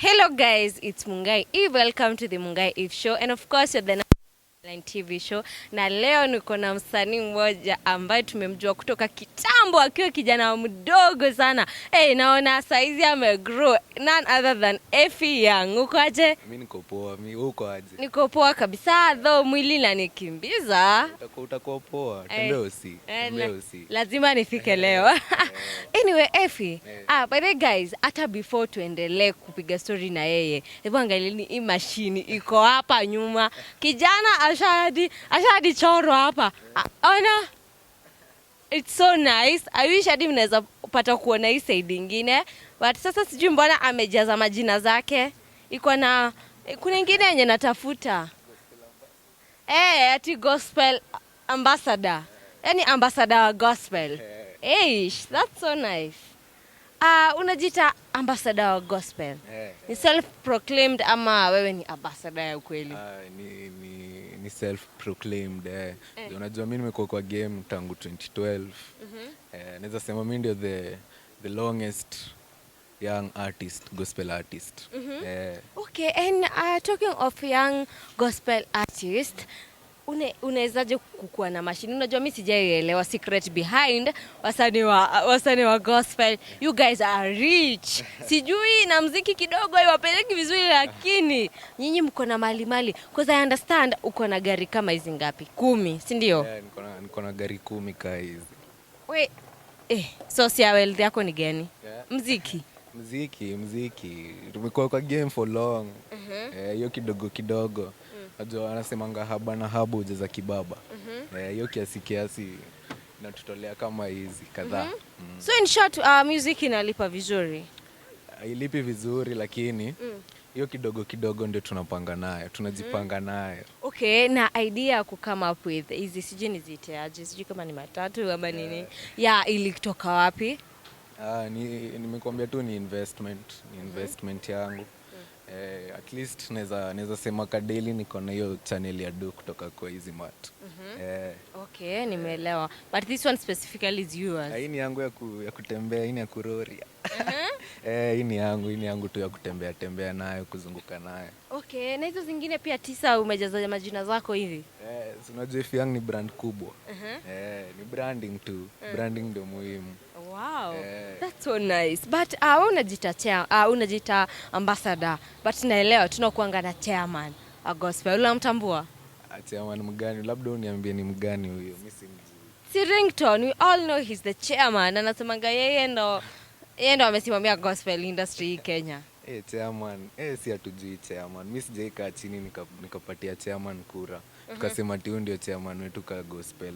Hello guys, it's Mungai Eve. Welcome to the Mungai Eve show, and of course you're the TV show. Na leo niko na msanii mmoja ambaye tumemjua kutoka kitambo akiwa kijana mdogo sana. Naona saizi amegrow, none other than Effie Young. Uko aje? Mimi niko poa, mimi uko aje? Niko poa kabisa, though mwili inanikimbiza. Utakuwa poa, tembea usi. Lazima nifike leo. Anyway, Effie, by the way guys, hata before tuendelee kupiga story na yeye, hebu angalieni hii mashini iko hapa nyuma. Kijana ashadi choro hapa. Ona. It's so nice. I wish hadi mnaweza pata kuona hii side nyingine. But sasa sijui mbona amejaza majina zake. Iko na kuna nyingine yenye natafuta. Ati gospel ambassador. Yaani ambassador wa gospel. That's so nice. Unajita ambassador wa gospel. Ni self-proclaimed ama wewe ni ambassador ya ukweli? Ni self-proclaimed. Unajua mimi nimekuwa kwa game tangu 2012. Naweza sema mimi ndio the longest young artist, gospel artist. Okay, and talking of young gospel artist, unawezaje kukua na mashini? Unajua mimi sijaelewa secret behind wasanii wa gospel. You guys are rich. Sijui na muziki kidogo iwapeleki vizuri, lakini nyinyi mko na mali. Because I understand uko na gari kama hizi ngapi? 10, si ndio? Niko na gari 10 ka hizi. Wait. So si wealth yako ni gani? Muziki. Tumekuwa kwa game for long. Hiyo kidogo. Najua anasemanga haba na habu ujeza kibaba. Hiyo kiasi natutolea kama hizi kadhaa. So in short, music inalipa vizuri? Hailipi vizuri, lakini hiyo kidogo ndio tunapanga nayo, tunajipanga nayo. Okay, na idea ku come up with hizi sijui niziteaje, sijui kama ni matatu ama nini. Ilitoka wapi? Nimekuambia tu ni investment yangu. At least naweza sema kadeli niko na hiyo channel ya do kutoka kwa hizi mat. Okay, nimeelewa. But this one specifically is yours. Hii ni yangu ya kutembea, hii ni ya kuroria. Hii ni yangu tu ya kutembea nayo, kuzunguka nayo. Okay, na hizo zingine pia 9 umejaza majina zako hivi? Unajua Effie Young ni brand kubwa. Ni branding tu. Branding ndio muhimu. Wow, that's so nice. But unajita ambassador, but naelewa tunakuanga na chairman a gospel. Unamtambua? Chairman mgani? Labda uniambie ni mgani huyo. Mimi simjui. Si Ringtone, we all know he's the chairman. Anasemanga yeye ndo amesimamia gospel industry Kenya. Chairman, si hatujui chairman. Mimi sijaika chini nikapatia chairman kura. Tukasema tiu ndio chairman wetu ka gospel.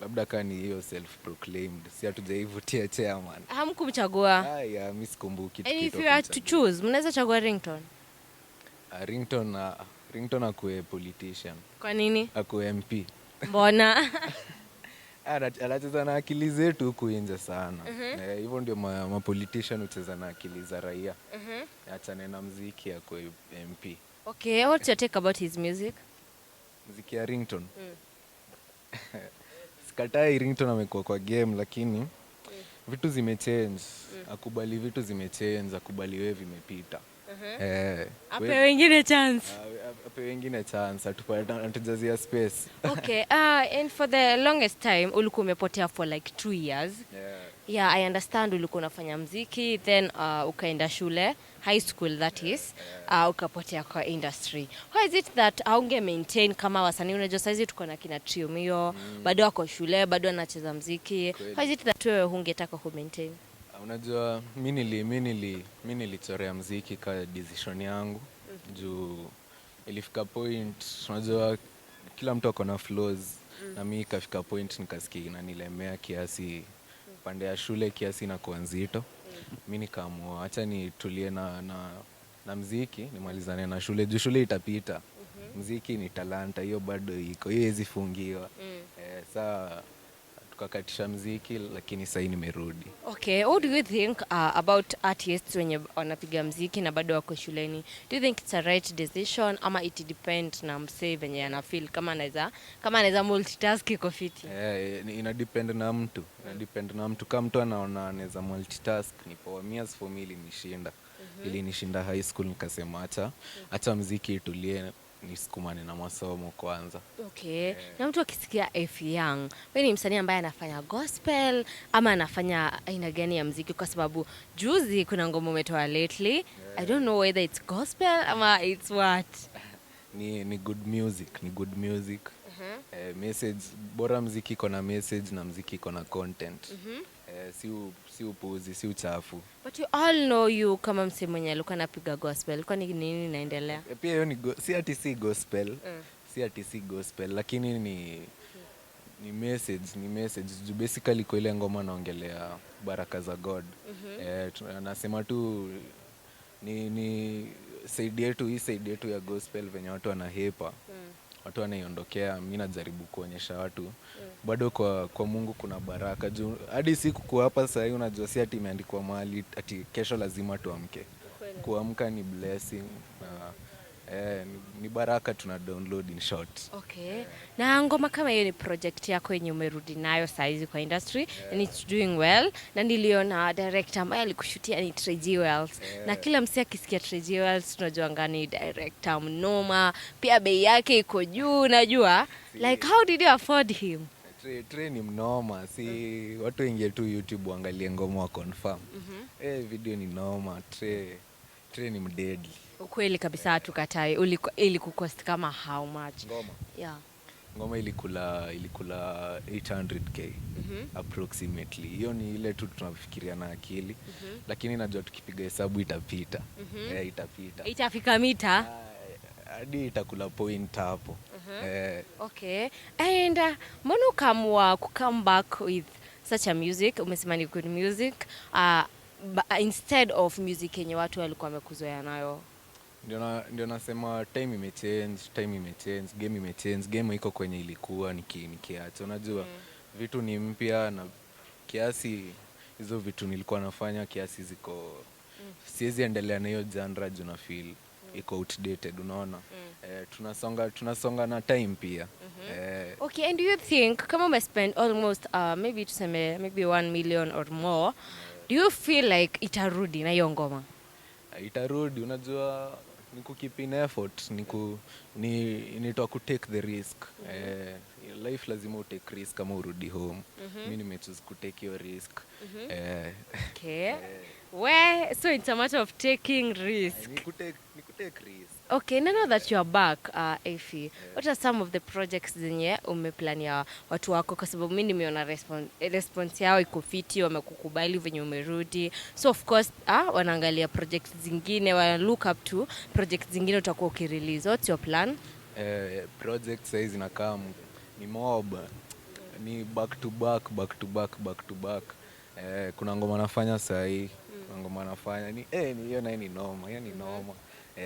Labda kani hiyo self-proclaimed. Si hatujaivutia chairman. Hamkumchagua? Mimi sikumbuki kitu. And if you are to choose, mnaweza chagua Ringtone? Ringtone akuwe politician. Kwa nini? Akuwe MP. Mbona? Anacheza na akili zetu huku nje sana. Hivyo ndio ma-politician hucheza na akili za raia. Achane na muziki akuwe MP. Okay, what's your take about his music? Muziki ya Ringtone? Sikatai Ringtone amekuwa kwa game, lakini vitu zimechange. Akubali vitu zimechange, akubali wewe vimepita. Ape wengine chance. Atujazia space. Okay, and for the longest time ulikuwa umepotea for like 2 years. I understand ulikuwa unafanya muziki, then ukaenda shule, high school that is, ukapotea kwa industry. Why is it that haunge maintain kama wasanii? Unajua saizi tuko na kina Triomio, bado wako shule, bado anacheza muziki. Why is it that wewe hungetaka ku maintain? Unajua mimi nilichorea muziki ka decision yangu. Juu ilifika point, unajua kila mtu ako na flaws, na mimi ikafika point nikasikia inanilemea kiasi, pande ya shule kiasi na kuwa nzito. Mimi nikaamua acha nitulie na muziki, nimalizane na shule. Juu shule itapita. Muziki ni talanta, hiyo bado iko, hiyo haiwezi fungiwa. Sasa tukakatisha muziki, lakini sasa nimerudi. Okay, what do you think about artists wenye wanapiga muziki na bado wako shuleni? Do you think it's a right decision ama it depend na msee venye ana feel kama anaweza multitask iko fiti? Ina depend na mtu. Kama mtu anaona anaweza multitask ni poa. For me ilishinda. ilinishinda high school, nikasema acha muziki itulie, nisukumane na masomo kwanza. Okay. Na mtu akisikia F Young, wewe ni msanii ambaye anafanya gospel ama anafanya aina gani ya muziki? Kwa sababu juzi kuna ngoma umetoa lately. I don't know whether it's gospel ama it's what. Ni good music, ni good music. Message, bora muziki iko na message na muziki iko na content. Si upuzi, si uchafu. But you all know you kama msee mwenye alikuwa anapiga gospel. Kwa nini inaendelea? Pia hiyo ni si ati si gospel. Si ati si gospel, lakini ni message. Basically kwa ile ngoma naongelea baraka za God. Anasema tu ni side yetu ya gospel venye watu wanahepa. Watu wanaiondokea, mimi najaribu kuonyesha watu bado kwa Mungu kuna baraka. Juu hadi siku kwa hapa sasa hivi unajua si ati imeandikwa mahali ati kesho lazima tuamke. Kuamka ni blessing na ni baraka tuna download in short. Okay. Na ngoma kama hiyo ni project yako yenye umerudi nayo saizi kwa industry and it's doing well. Na niliona director ambaye alikushutia ni Trey Wells. Na kila msee akisikia Trey Wells tunajua ngani director mnoma, pia bei yake iko juu unajua. Like how did you afford him? Trey ni mnoma, si watu ingie tu YouTube waangalie ngoma wa confirm. Video ni noma, Trey ni mdedi. Ukweli kabisa tukatai. Ili kukost kama how much? Ngoma. Yeah. Ngoma ilikula 800k approximately. Hiyo ni ile tu tunafikiria na akili. Lakini najua tukipiga hesabu itapita. Itapita. Itafika mita. Hadi itakula point hapo. Okay. And mbona ukaamua come back with such a music? Umesema ni good music. Instead of music yenye watu walikuwa wamekuzoea nayo. Ndio nasema time imechange, game imechange, game iko kwenye ilikuwa nikiacha. Unajua vitu ni mpya na kiasi hizo vitu nilikuwa nafanya kiasi ziko siwezi endelea na hiyo genre juu na feel iko outdated, unaona. Tunasonga na time pia. Okay, and do you think kama umespend almost maybe 1 million or more, do you feel like itarudi na hiyo ngoma? Itarudi, unajua ni kukeep in effort, ni to take the risk. Life lazima utake risk kama urudi home. Mimi nimechoose kutake your risk. Okay. So it's a matter of taking risk. Ni kutake risk. Okay, now that you are back, Efi, what are some of the projects zenye umeplania watu wako? Kwa sababu mimi nimeona response yao iko fiti, wamekukubali venye umerudi. So of course, wanaangalia projects zingine, wana look up to projects zingine utakuwa ukirelease. What's your plan? Projects hizi zinakaa ni mob. Ni back to back. Kuna ngoma nafanya sasa hii. Ngoma nafanya ni hiyo na ni noma, yani noma.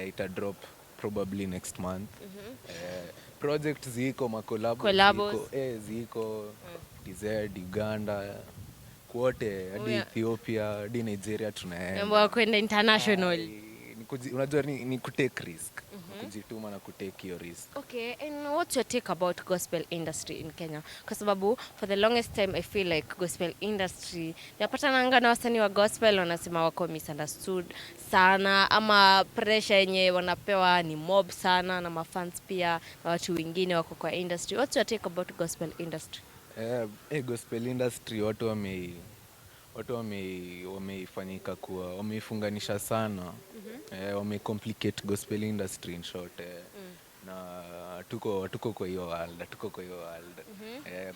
Ita drop probably next month. Project ziko, collabs ziko TZ, Uganda, kwote hadi Ethiopia, hadi Nigeria tunaenda. Mambo kwenda international. Unajua ni kutake risk. Kujituma na kutake your risk. Okay, and what's your take about gospel industry in Kenya? Kwa sababu for the longest time I feel like gospel industry napata na wasanii wa gospel wanasema wako misunderstood sana, ama pressure yenye wanapewa ni mob sana na mafans pia na watu wengine wako kwa industry. What's your take about gospel industry? Gospel industry watu wameifanyika kuwa wameifunganisha sana. Wamecomplicate gospel industry in short. Na tuko kwa hiyo world,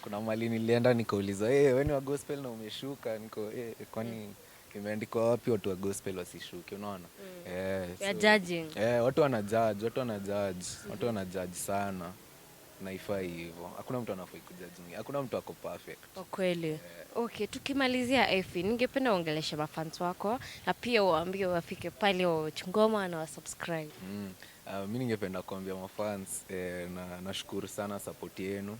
kuna mali nilienda nikauliza wewe ni wa gospel na umeshuka, kwani imeandikwa wapi watu wa gospel wasishuke, unaona? Judging. Watu wanajudge sana. Naifai hivyo. Hakuna mtu anafai kujudge. Hakuna mtu ako perfect. Kweli. Okay, tukimalizia Efi, ningependa uongeleshe mafans wako na pia waambie wafike pale ngoma na wasubscribe. Mimi ningependa kuambia mafans na nashukuru sana support yenu.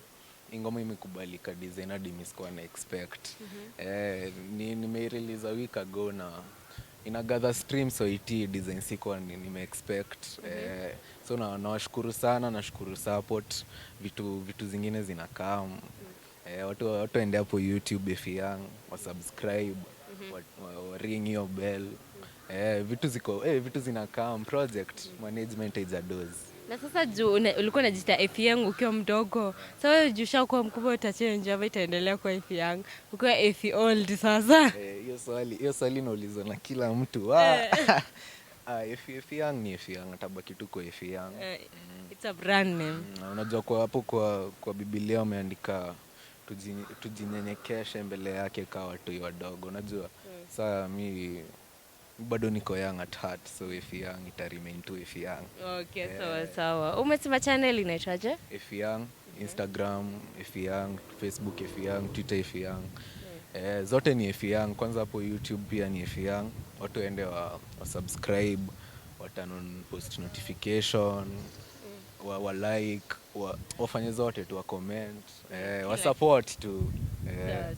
Ngoma imekubalika design hadi msikuwa na expect. Nimerelease a week ago na ina gather streams so design sikuwa nime-expect. So nawashukuru sana, nashukuru support. Vitu zingine zinakaa. Watu waende hapo YouTube F Young, wa subscribe, wa ring your bell. Vitu zinakaa project management is a dose. Na sasa juu ulikuwa unajiita Efi yangu ukiwa mdogo. Sasa wewe juu ushakuwa mkubwa utachange ama itaendelea kuwa Efi yangu. Ukiwa Efi old sasa. Hiyo swali naulizwa na kila mtu. Efi yangu ni Efi yangu, atabaki tu kwa Efi yangu. It's a brand name. Unajua kwa hapo kwa Biblia wameandika tujinyenyekeshe mbele yake kama watu wadogo. Unajua saa mi bado niko young at heart, so Efi yangu ita remain tu Efi yangu. Okay, sawa. Umesema channel inaitwaje? Efi yangu, Instagram Efi yangu, Facebook Efi yangu, Twitter Efi yangu. Zote ni Efi yangu. Kwanza hapo YouTube pia ni Efi yangu. Watu waende wa subscribe, turn on post notification, wa like, wafanye zote tu, wa comment, wa support tu.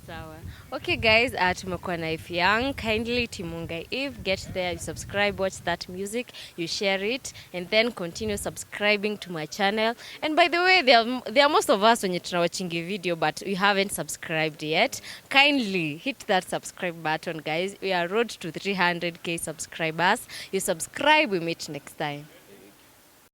Sawa. Okay guys, tumekuwa na Efi Young. Kindly Timunga Eve, get there, you subscribe, watch that music, you share it, and then continue subscribing to my channel. And by the way, there are most of us when you're watching a video, but we haven't subscribed yet. Kindly hit that subscribe button, guys. We are road to 300k subscribers. You subscribe, we meet next time.